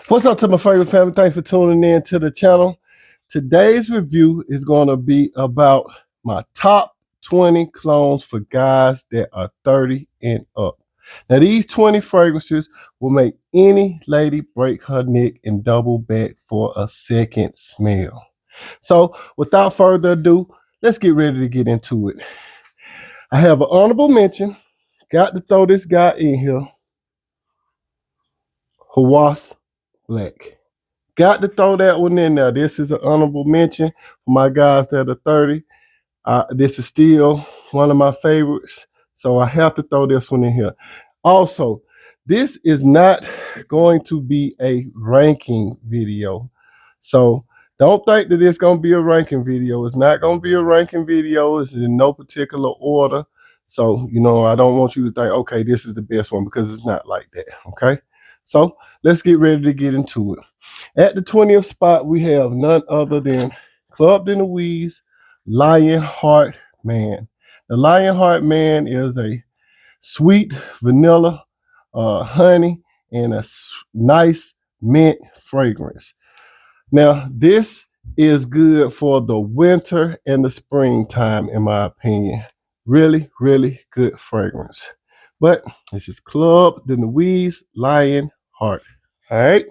What's up to my favorite family? Thanks for tuning in to the channel. Today's review is going to be about my top 20 clones for guys that are 30 and up. Now, these 20 fragrances will make any lady break her neck and double back for a second smell. So, without further ado, let's get ready to get into it. I have an honorable mention. Got to throw this guy in here. Hawas Black. Got to throw that one in there. This is an honorable mention for my guys that are 30. This is still one of my favorites, so I have to throw this one in here. Also, this is not going to be a ranking video. So don't think that it's going to be a ranking video. It's not going to be a ranking video. It's in no particular order. So, I don't want you to think, okay, this is the best one, because it's not like that, okay? So let's get ready to get into it. At the 20th spot, we have none other than Club de Nuit's Lionheart Man. The Lionheart Man is a sweet vanilla, honey, and a nice mint fragrance. Now, this is good for the winter and the springtime, in my opinion. Really, really good fragrance. But this is Club de Nuit's Lionheart. All right.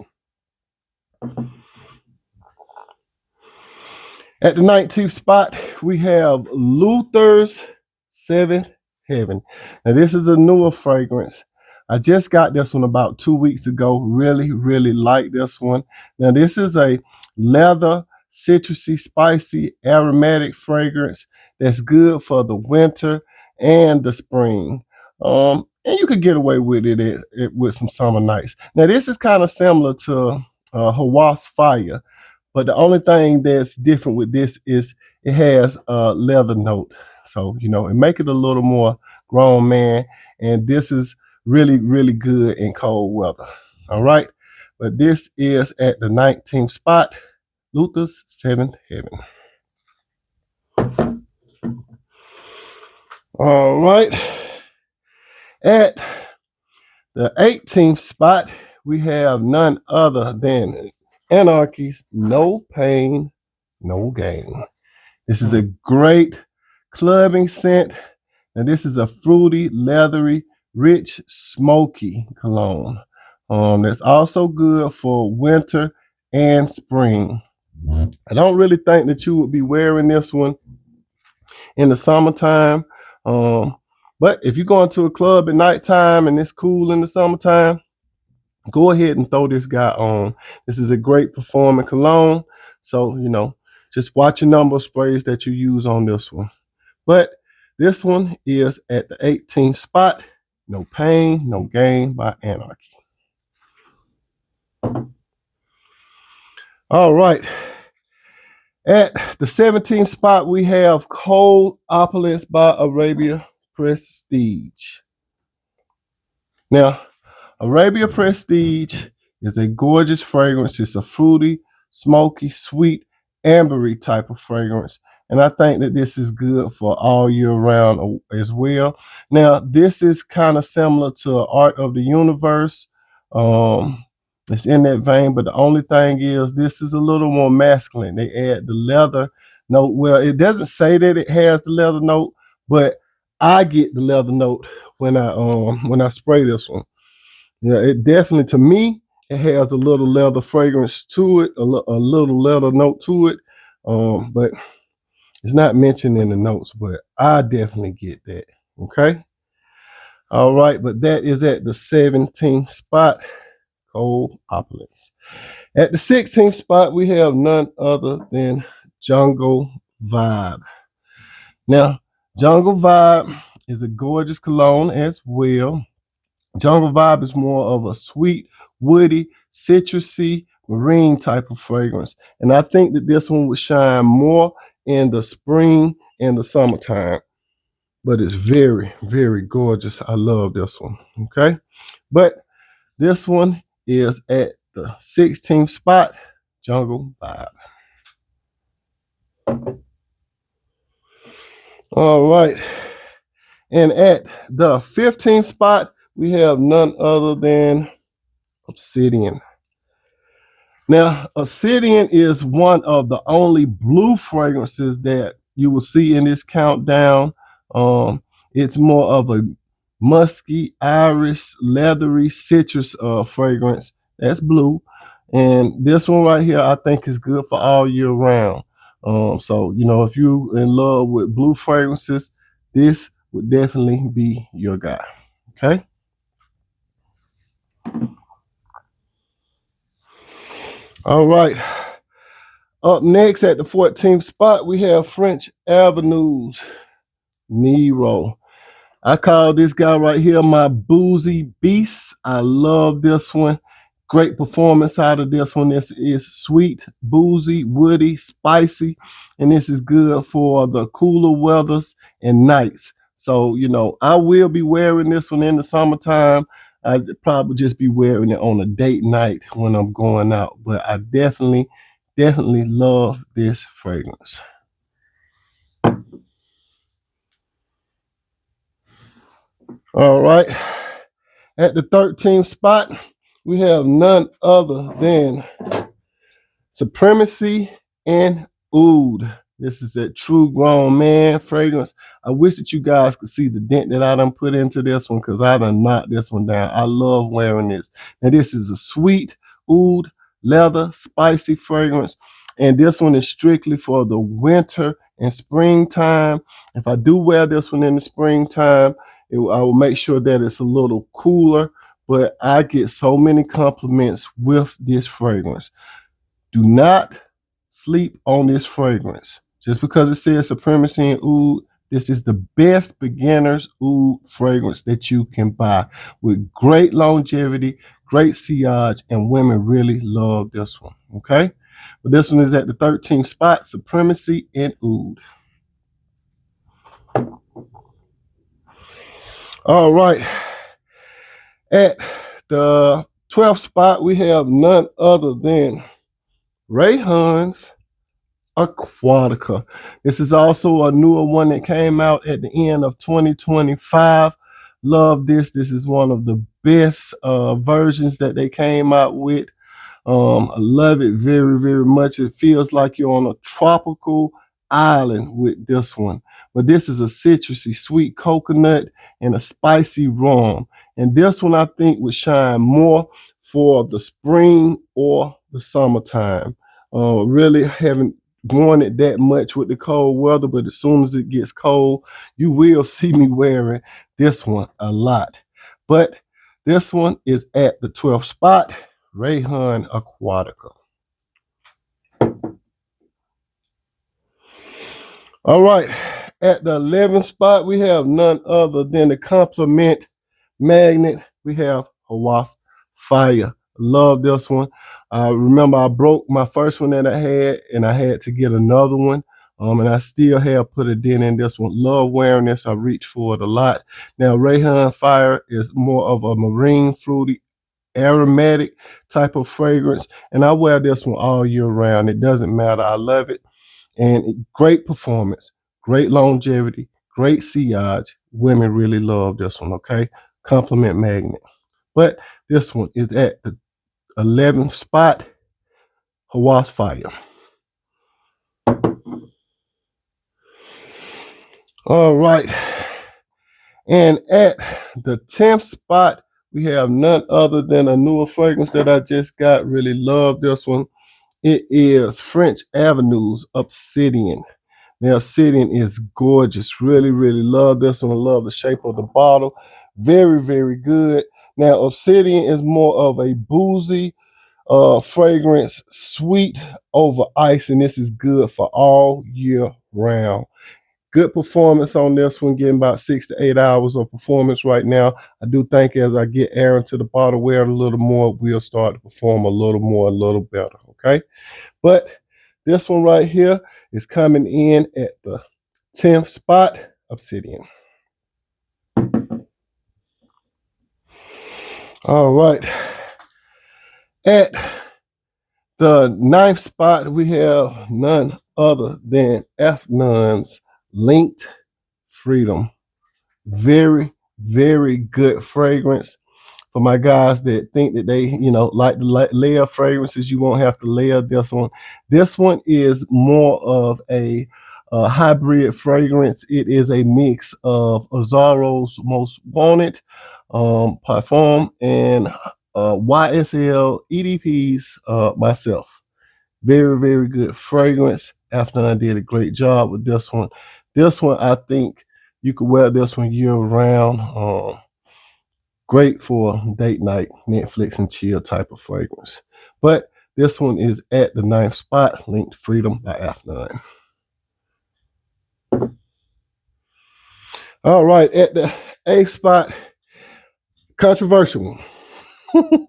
At the 19th spot, we have Luther's Seventh Heaven. Now, this is a newer fragrance. I just got this one about 2 weeks ago. Really, really like this one. Now, this is a leather, citrusy, spicy, aromatic fragrance that's good for the winter and the spring. And you could get away with it with some summer nights. Now, this is kind of similar to Hawas Fire. But the only thing that's different with this is it has a leather note. So, it make it a little more grown man. And this is really, really good in cold weather. All right. But this is at the 19th spot, Luther's Seventh Heaven. All right. At the 18th spot, we have none other than Anarchy's No Pain, No Gain. This is a great clubbing scent, and this is a fruity, leathery, rich, smoky cologne. That's also good for winter and spring. I don't really think that you would be wearing this one in the summertime, but if you're going to a club at nighttime and it's cool in the summertime, go ahead and throw this guy on. This is a great performing cologne. So, just watch your number of sprays that you use on this one. But this one is at the 18th spot, No Pain, No Gain by Anarchy. All right. At the 17th spot, we have Cold Opulence by Arabia Prestige. Now, Arabia Prestige is a gorgeous fragrance. It's a fruity, smoky, sweet, ambery type of fragrance. And I think that this is good for all year round as well. Now, this is kind of similar to Art of the Universe. It's in that vein, but the only thing is this is a little more masculine. They add the leather note. Well, it doesn't say that it has the leather note, but I get the leather note when I spray this one. Yeah, it definitely, to me, it has a little leather fragrance to it, a little leather note to it. But it's not mentioned in the notes, but I definitely get that. Okay. All right, but that is at the 17th spot, Cold Opulence. At the 16th spot, we have none other than Jungle Vibe. Now, Jungle Vibe is a gorgeous cologne as well. Jungle Vibe is more of a sweet, woody, citrusy, marine type of fragrance. And I think that this one would shine more in the spring and the summertime. But it's very, very gorgeous. I love this one. Okay. But this one is at the 16th spot, Jungle Vibe. All right. And at the 15th spot, we have none other than Obsidian. Now, Obsidian is one of the only blue fragrances that you will see in this countdown. It's more of a musky, iris, leathery, citrus fragrance. That's blue. And this one right here, I think is good for all year round. So, you know, if you're in love with blue fragrances, this would definitely be your guy. Okay. All right. Up next at the 14th spot, we have French Avenue's Nero. I call this guy right here my boozy beast. I love this one. Great performance out of this one. This is sweet, boozy, woody, spicy, and this is good for the cooler weathers and nights. So, you know, I will be wearing this one in the summertime. I'd probably just be wearing it on a date night when I'm going out, but I definitely love this fragrance. All right. At the 13th spot, we have none other than Supremacy and Oud. This is a true grown man fragrance. I wish that you guys could see the dent that I done put into this one because I done knocked this one down. I love wearing this. Now, this is a sweet oud, leather, spicy fragrance. And this one is strictly for the winter and springtime. If I do wear this one in the springtime, I will make sure that it's a little cooler. But I get so many compliments with this fragrance. Do not sleep on this fragrance. Just because it says Supremacy and Oud, this is the best beginner's oud fragrance that you can buy with great longevity, great sillage, and women really love this one, okay? But this one is at the 13th spot, Supremacy and Oud. All right. At the 12th spot, we have none other than Rayhan's Aquatica. This is also a newer one that came out at the end of 2025. Love this. This is one of the best versions that they came out with. I love it very, very much. It feels like you're on a tropical island with this one. But this is a citrusy, sweet coconut and a spicy rum. And this one I think would shine more for the spring or the summertime. Really haven't worn it that much with the cold weather, but as soon as it gets cold, you will see me wearing this one a lot. But this one is at the 12th spot, Rayhan Aquatica. All right, at the 11th spot, we have none other than the Compliment Magnet. We have Hawas Fire. Love this one. I remember I broke my first one that I had, and I had to get another one. And I still have put a dent in this one. Love wearing this. I reach for it a lot. Now, Rayhan Fire is more of a marine fruity aromatic type of fragrance, and I wear this one all year round. It doesn't matter. I love it. And great performance, great longevity, great sillage. Women really love this one, okay? Compliment Magnet. But this one is at the 11th spot, Hawas Fire. All right. And at the 10th spot, we have none other than a newer fragrance that I just got. Really love this one. It is French Avenue's Obsidian. The Obsidian is gorgeous. Really, really love this one. I love the shape of the bottle. Very, very good. Now, Obsidian is more of a boozy fragrance, sweet over ice, and this is good for all year round. Good performance on this one, getting about 6 to 8 hours of performance right now. I do think as I get air into the bottle, wear it a little more, we'll start to perform a little more, a little better, okay? But this one right here is coming in at the 10th spot, Obsidian. All right. At the 9th spot, we have none other than F-Nun's Linked Freedom. Very, very good fragrance. For my guys that think that they, like to layer fragrances, you won't have to layer this one. This one is more of a hybrid fragrance. It is a mix of Azzaro's Most Wanted Parfum and YSL EDP's myself. Very, very good fragrance. Afternoon did a great job with this one. This one, I think you could wear this one year round. Great for date night, Netflix and chill type of fragrance. But this one is at the 9th spot, linked Freedom by Afternoon. All right, at the 8th spot, controversial one.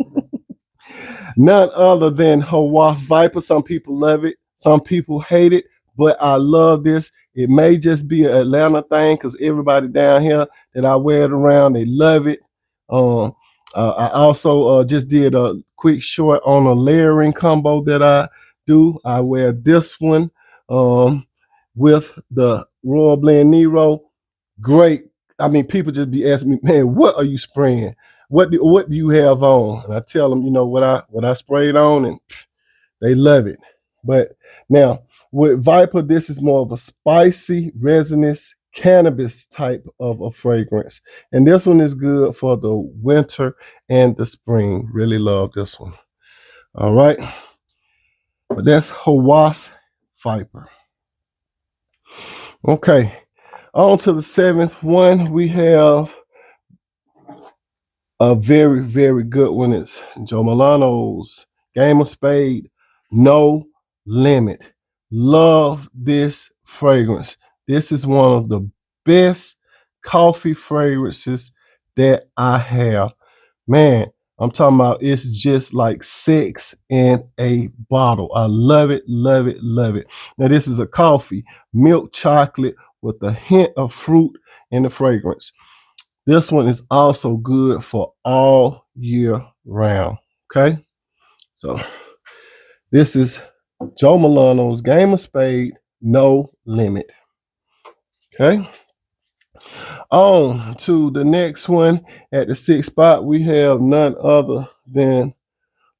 None other than Hawass Viper. Some people love it, some people hate it, but I love this. It may just be an Atlanta thing because everybody down here that I wear it around, they love it. I also just did a quick short on a layering combo that I do. I wear this one with the Royal Blend Nero. Great. I mean, people just be asking me, man, what are you spraying? What do you have on? And I tell them, what I sprayed on, and they love it. But now with Viper, this is more of a spicy, resinous cannabis type of a fragrance. And this one is good for the winter and the spring. Really love this one. All right. But that's Hawass Viper. Okay. On to the 7th one. We have a very, very good one. It's Joe Milano's Game of Spade No Limit. Love this fragrance. This is one of the best coffee fragrances that I have. Man, I'm talking about, it's just like sex in a bottle. I love it, love it, love it. Now, this is a coffee, milk chocolate with a hint of fruit in the fragrance. This one is also good for all year round. Okay. So this is Joe Milano's Game of Spade No Limit. Okay. On to the next one. At the 6th spot, we have none other than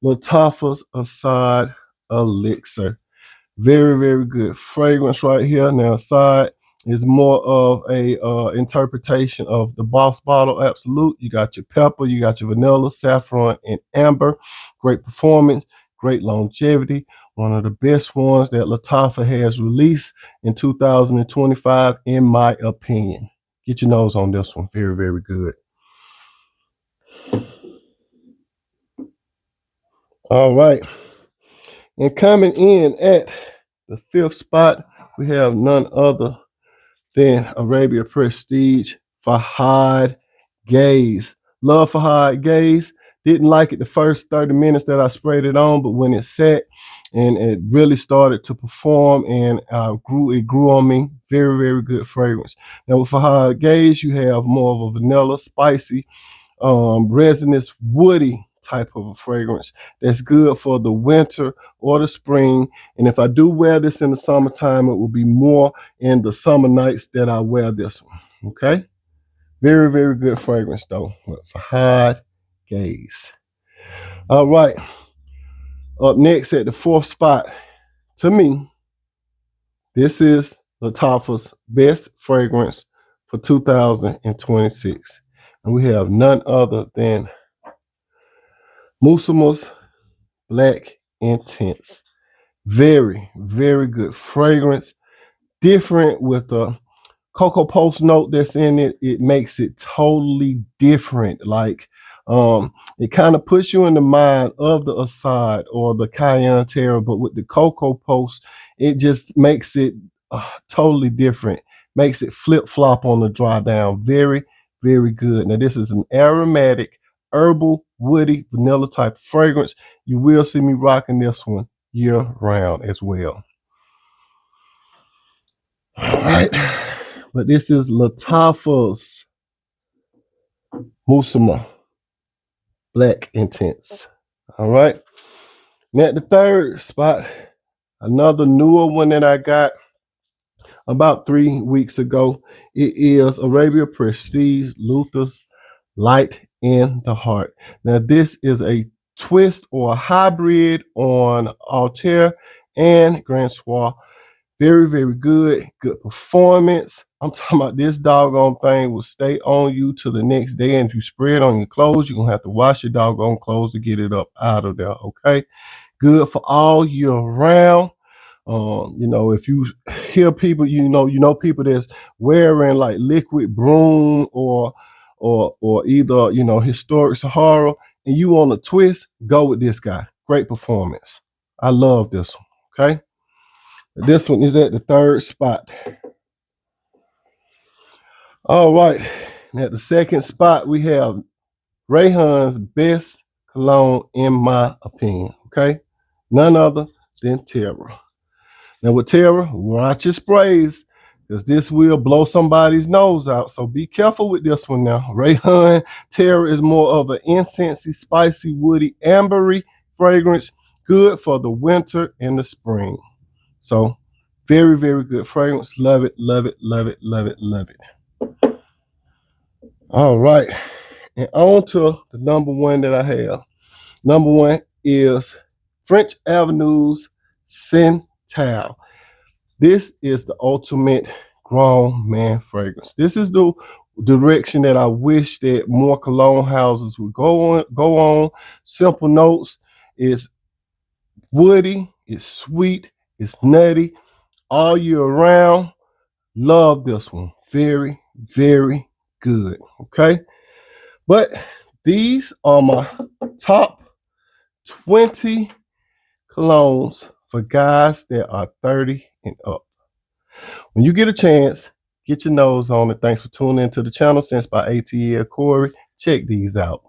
Lattafa's Assad Elixir. Very, very good fragrance right here. Now, Assad is more of a interpretation of the Boss Bottle Absolute. You got your pepper, you got your vanilla, saffron, and amber. Great performance, great longevity. One of the best ones that Lattafa has released in 2025, in my opinion. Get your nose on this one. Very, very good. All right. And coming in at the 5th spot, we have none other than Arabia Prestige Fahad Gaze. Love Fahad Gaze. Didn't like it the first 30 minutes that I sprayed it on, but when it set and it really started to perform and it grew on me. Very, very good fragrance. Now with Fahad Gaze, you have more of a vanilla, spicy, resinous, woody type of a fragrance that's good for the winter or the spring. And if I do wear this in the summertime, it will be more in the summer nights that I wear this one. Okay. Very, very good fragrance though, with Fahad Gaze. All right. Up next at the 4th spot, to me, this is Lattafa's best fragrance for 2026. And we have none other than Musamus Black Intense. Very, very good fragrance. Different with the Cocoa Post note that's in it. It makes it totally different. Like it kind of puts you in the mind of the Assad or the Cayenne Terror, but with the Cocoa Post, it just makes it totally different. Makes it flip-flop on the dry down. Very, very good. Now, this is an aromatic, herbal, woody, vanilla type fragrance. You will see me rocking this one year round as well. All right. But this is Lattafa's Musama Black Intense. All right. Now at the 3rd spot, another newer one that I got about 3 weeks ago. It is Arabia Prestige Luther's Light in the heart. Now, this is a twist or a hybrid on Altair and Grand Soir. Very, very good. Good performance. I'm talking about this doggone thing will stay on you till the next day. And if you spray it on your clothes, you're going to have to wash your doggone clothes to get it up out of there. Okay. Good for all year round. If you hear people, people that's wearing like liquid broom or either, historic Sahara, and you want a twist, go with this guy. Great performance. I love this one. Okay. This one is at the third spot. All right. And at the second spot, we have Rayhan's best cologne, in my opinion. Okay. None other than Terra. Now with Terra, watch your sprays, because this will blow somebody's nose out. So be careful with this one now. Rayhan Terra is more of an incensey, spicy, woody, ambery fragrance, good for the winter and the spring. So very, very good fragrance. Love it, love it, love it, love it, love it. All right. And on to the number one that I have. Number one is French Avenue's Sental. This is the ultimate grown man fragrance. This is the direction that I wish that more cologne houses would go on. Simple notes. It's woody, it's sweet, it's nutty, all year round. Love this one. Very, very good. Okay. But these are my top 20 colognes for guys that are 30 and up. When you get a chance, get your nose on it. Thanks for tuning into the channel. Sensed by ATL Corey. Check these out.